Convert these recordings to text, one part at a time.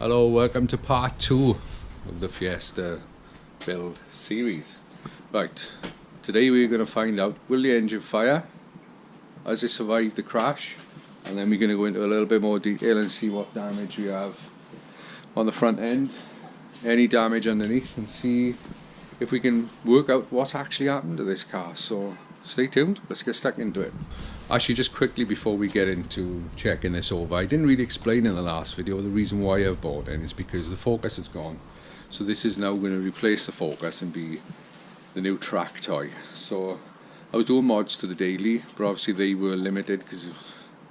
Hello, welcome to part 2 of the Fiesta build series. Right, today we're going to find out, will the engine fire as it survived the crash, and then we're going to go into a little bit more detail and see what damage we have on the front end, any damage underneath, and see if we can work out what's actually happened to this car. So stay tuned, let's get stuck into it. Actually, just quickly before we get into checking this over, I didn't really explain in the last video the reason why I've bought it. It's because the Focus is gone, so this is now going to replace the Focus and be the new track toy. So I was doing mods to the daily, but obviously they were limited because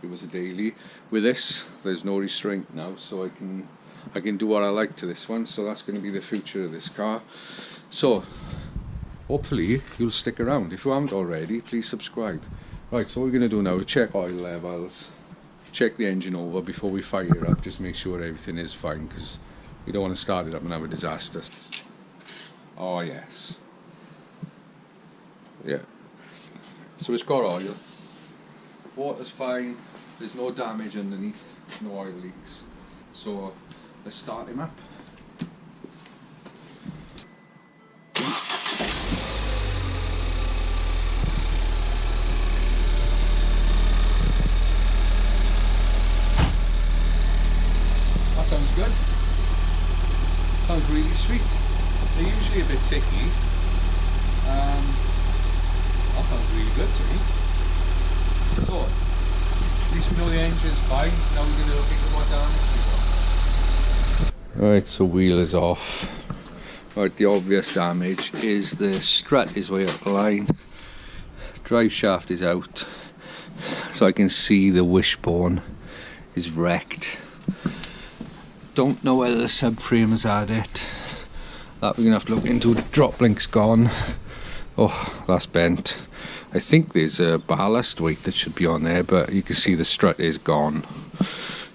it was a daily. With this, there's no restraint now, so I can do what I like to this one. So that's going to be the future of this car. So hopefully you'll stick around. If you haven't already, please subscribe. Right, so what we're going to do now is check oil levels, check the engine over before we fire it up, just make sure everything is fine, because we don't want to start it up and have a disaster. Oh yes, yeah, so it's got oil, water's fine, there's no damage underneath, no oil leaks. So let's start him up. Sounds good. Sounds really sweet. They're usually a bit ticky. That sounds really good to me. So, at least we know the engine's fine. Now we're going to look into what damage we got. Alright, so wheel is off. Alright, the obvious damage is the strut is way up the line. Drive shaft is out. So I can see the wishbone is wrecked. Don't know whether the subframe has had it. That we're going to have to look into. The drop link's gone. Oh, that's bent. I think there's a ballast weight that should be on there, but you can see the strut is gone.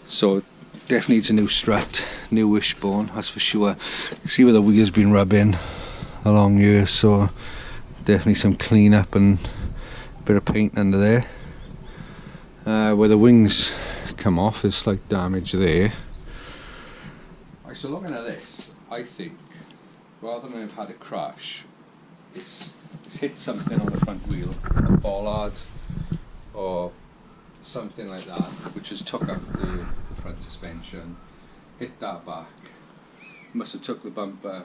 So definitely needs a new strut, new wishbone, that's for sure. You see where the wheel's been rubbing along here, so definitely some clean up and a bit of paint under there. Where the wings come off, there's slight damage there. So looking at this, I think rather than have had a crash, it's hit something on the front wheel, a bollard or something like that, which has took out the front suspension, hit that back, must have took the bumper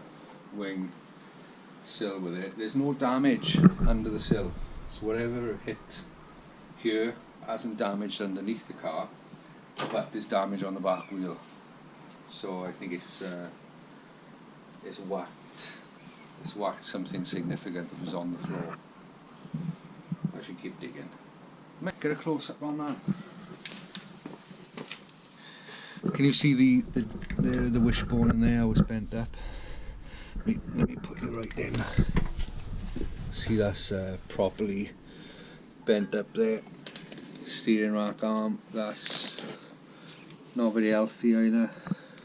wing sill with it. There's no damage under the sill, so whatever hit here hasn't damaged underneath the car, but there's damage on the back wheel. So I think it's whacked something significant that was on the floor. I should keep digging. Get a close up on that. Can you see the wishbone in there? Was bent up. Let me put you right in. See, that's properly bent up there. Steering rack arm. That's not very healthy either.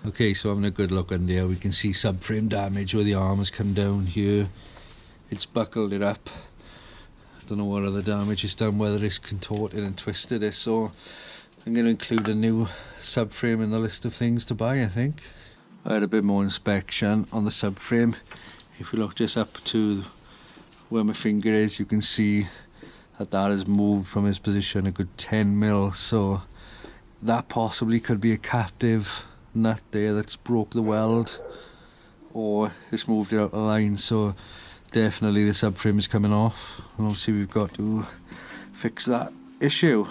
Okay, so having a good look under there, we can see subframe damage where the arm has come down here. It's buckled it up. I don't know what other damage it's done, whether it's contorted and twisted it. So I'm going to include a new subframe in the list of things to buy, I think. I had a bit more inspection on the subframe. If we look just up to where my finger is, you can see that has moved from its position a good 10 mil. So that possibly could be a captive nut there that's broke the weld, or it's moved it out of the line. So definitely the subframe is coming off, and obviously we've got to fix that issue.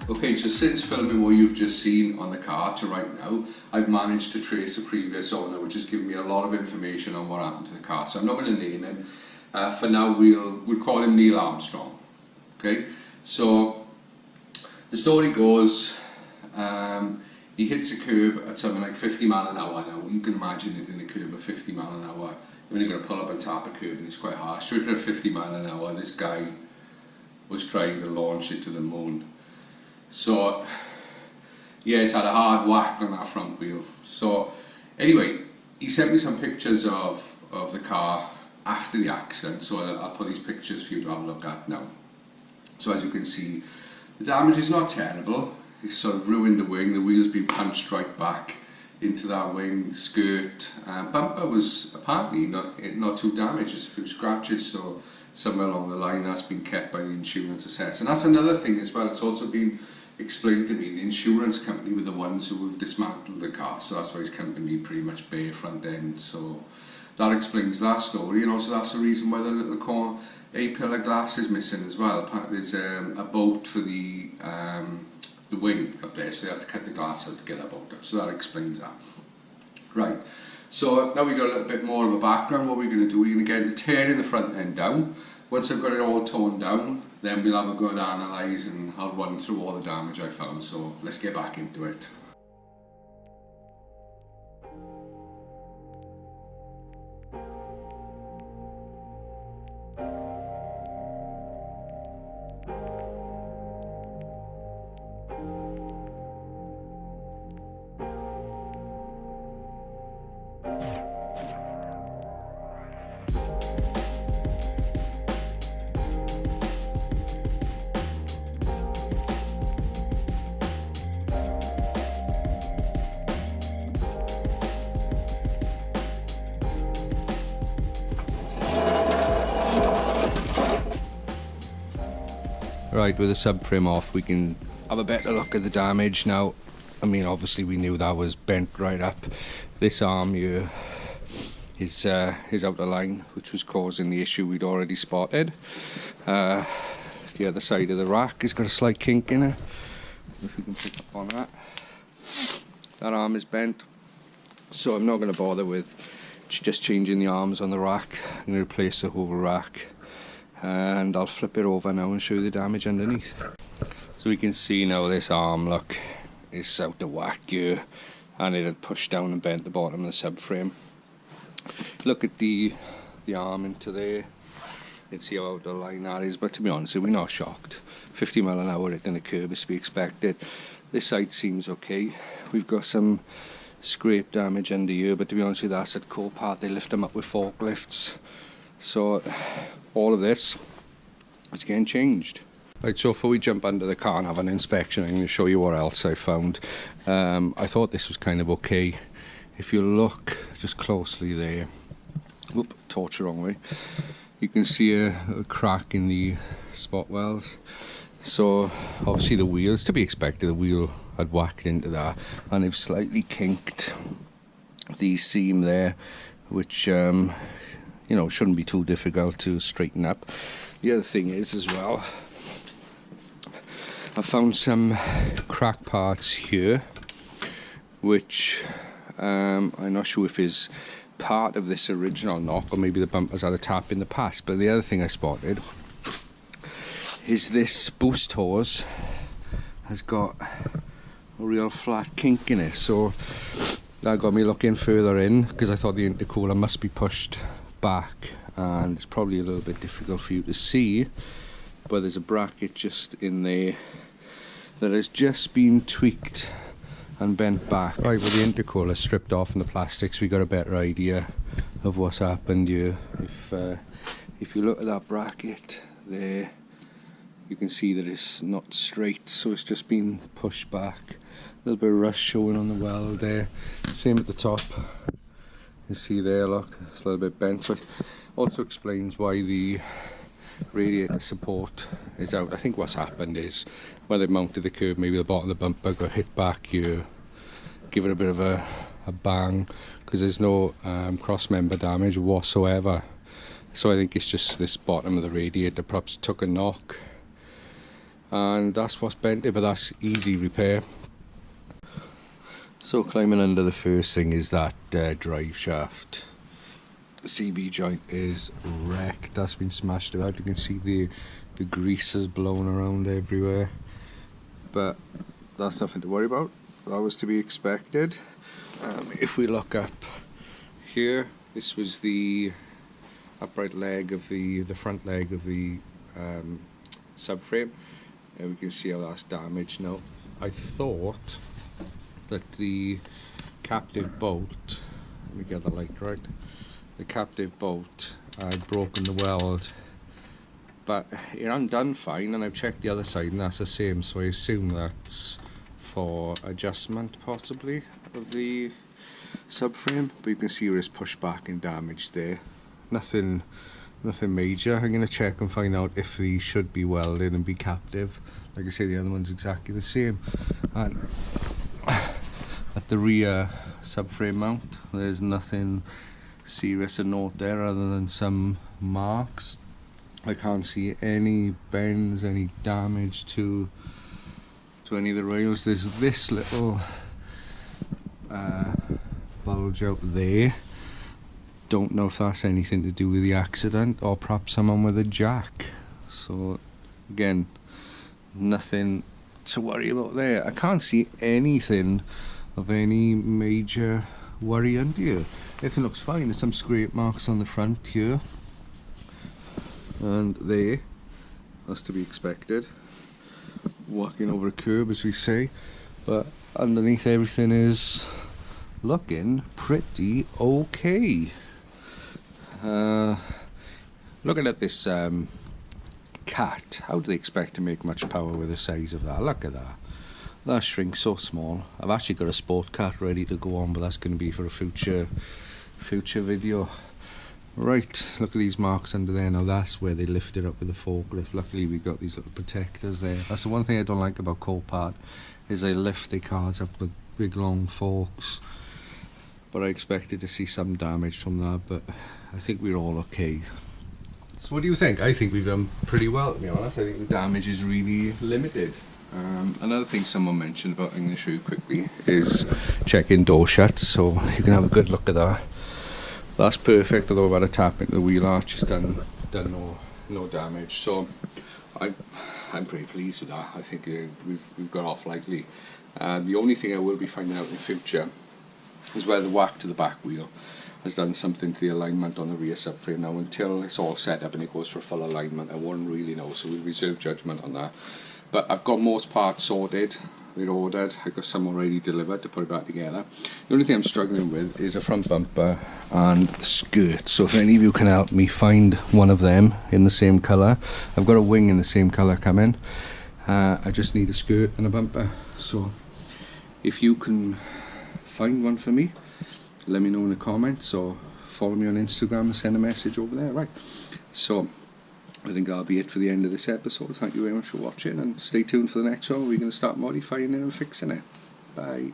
Okay, so since filming what you've just seen on the car to right now, I've managed to trace the previous owner, which has given me a lot of information on what happened to the car. So I'm not going to name him. For now, we'll call him Neil Armstrong. Okay, so the story goes, he hits a curb at something like 50 mile an hour now. You can imagine it in a curb at 50 mile an hour. You're only going to pull up and tap a curb and it's quite harsh. So at 50 mile an hour, this guy was trying to launch it to the moon. So yeah, it's had a hard whack on that front wheel. So anyway, he sent me some pictures of the car after the accident, so I'll put these pictures for you to have a look at now. So as you can see, the damage is not terrible. It's sort of ruined the wing. The wheel's been punched right back into that wing skirt. Bumper was apparently not too damaged, just a few scratches, so somewhere along the line that's been kept by the insurance assessor. And that's another thing as well. It's also been explained to me the insurance company were the ones who have dismantled the car, so that's why it's come to me pretty much bare front end. So that explains that story, and also that's the reason why the little A-pillar glass is missing as well. Apparently there's a bolt for the wing up there, so they have to cut the glass out to get that bolt out, so that explains that. Right, so now we've got a little bit more of a background. What we're going to do, we're going to get the tearing the front end down. Once I've got it all torn down, then we'll have a good analyse and I'll run through all the damage I found. So let's get back into it. Right, with the subframe off, we can have a better look at the damage now. I mean, obviously we knew that was bent right up. This arm here is out of line, which was causing the issue we'd already spotted. The other side of the rack has got a slight kink in it, if you can pick up on that. That arm is bent, so I'm not going to bother with just changing the arms on the rack. I'm going to replace the whole rack, and I'll flip it over now and show you the damage underneath. So we can see now this arm, look, is out of whack here, and it had pushed down and bent the bottom of the subframe. Look at the arm into there. You can see how out of line that is, but to be honest, we're not shocked. 50 mile an hour hitting the curb is to be expected. This side seems okay. We've got some scrape damage under here, but to be honest with you, that's at Copart. They lift them up with forklifts. So all of this is getting changed. Right, so before we jump under the car and have an inspection, I'm going to show you what else I found. I thought this was kind of okay. If you look just closely there, whoop, torch the wrong way, you can see a crack in the spot wells. So obviously the wheels, to be expected, the wheel had whacked into that, and they've slightly kinked the seam there, which you know, shouldn't be too difficult to straighten up. The other thing is as well, I found some crack parts here, which I'm not sure if is part of this original knock, or maybe the bumper's had a tap in the past. But the other thing I spotted is this boost hose has got a real flat kink in it, so that got me looking further in, because I thought the intercooler must be pushed back, and it's probably a little bit difficult for you to see, but there's a bracket just in there that has just been tweaked and bent back. Right, with the intercooler stripped off and the plastics, we got a better idea of what's happened here. If you look at that bracket there, you can see that it's not straight, so it's just been pushed back. A little bit of rust showing on the weld there. Same at the top. You can see there, look, it's a little bit bent. So it also explains why the radiator support is out. I think what's happened is when they mounted the curb, maybe the bottom of the bumper got hit back here, give it a bit of a bang, because there's no cross member damage whatsoever. So I think it's just this bottom of the radiator perhaps took a knock, and that's what's bent it, but that's easy repair. So climbing under, the first thing is that drive shaft. The CV joint is wrecked, that's been smashed about. You can see the grease is blown around everywhere, but that's nothing to worry about. that was to be expected. If we look up here, this was the upright leg of the front leg of the subframe, and we can see how that's damaged now. I thought that the captive bolt, let me get the light right, the captive bolt had broken the weld, but it undone fine, and I've checked the other side and that's the same, so I assume that's for adjustment possibly of the subframe. But you can see where it's pushed back and damaged there. Nothing major. I'm going to check and find out if these should be welded and be captive. Like I say, the other one's exactly the same. And at the rear subframe mount, there's nothing serious to note there other than some marks. I can't see any bends, any damage to any of the rails. There's this little bulge out there. Don't know if that's anything to do with the accident or perhaps someone with a jack. So again, nothing to worry about there. I can't see anything of any major worry under here. Everything looks fine. There's some scrape marks on the front here and there. That's to be expected. Walking over a curb, as we say, but underneath everything is looking pretty okay. Looking at this cat, how do they expect to make much power with the size of that? Look at that. That shrinks so small. I've actually got a sport cat ready to go on, but that's going to be for a future video. Right, look at these marks under there. Now that's where they lift it up with the forklift. Luckily we've got these little protectors there. That's the one thing I don't like about Copart, is they lift their cars up with big long forks. But I expected to see some damage from that, but I think we're all okay. So what do you think? I think we've done pretty well, to be honest. I think the damage is really limited. Another thing someone mentioned about, I'm going to show you quickly, is checking door shuts, so you can have a good look at that. That's perfect, although I've had a tap into the wheel arch, it's done no damage. So I'm pretty pleased with that. I think we've got off lightly. The only thing I will be finding out in the future is where the whack to the back wheel has done something to the alignment on the rear subframe. Now until it's all set up and it goes for full alignment, I won't really know, so we'll reserve judgment on that. But I've got most parts sorted, they're ordered, I've got some already delivered to put it back together. The only thing I'm struggling with is a front bumper and the skirt, so if any of you can help me find one of them in the same colour. I've got a wing in the same colour coming, I just need a skirt and a bumper, so if you can find one for me, let me know in the comments or follow me on Instagram and send a message over there. Right, so I think that'll be it for the end of this episode. Thank you very much for watching, and stay tuned for the next one. We're going to start modifying it and fixing it. Bye.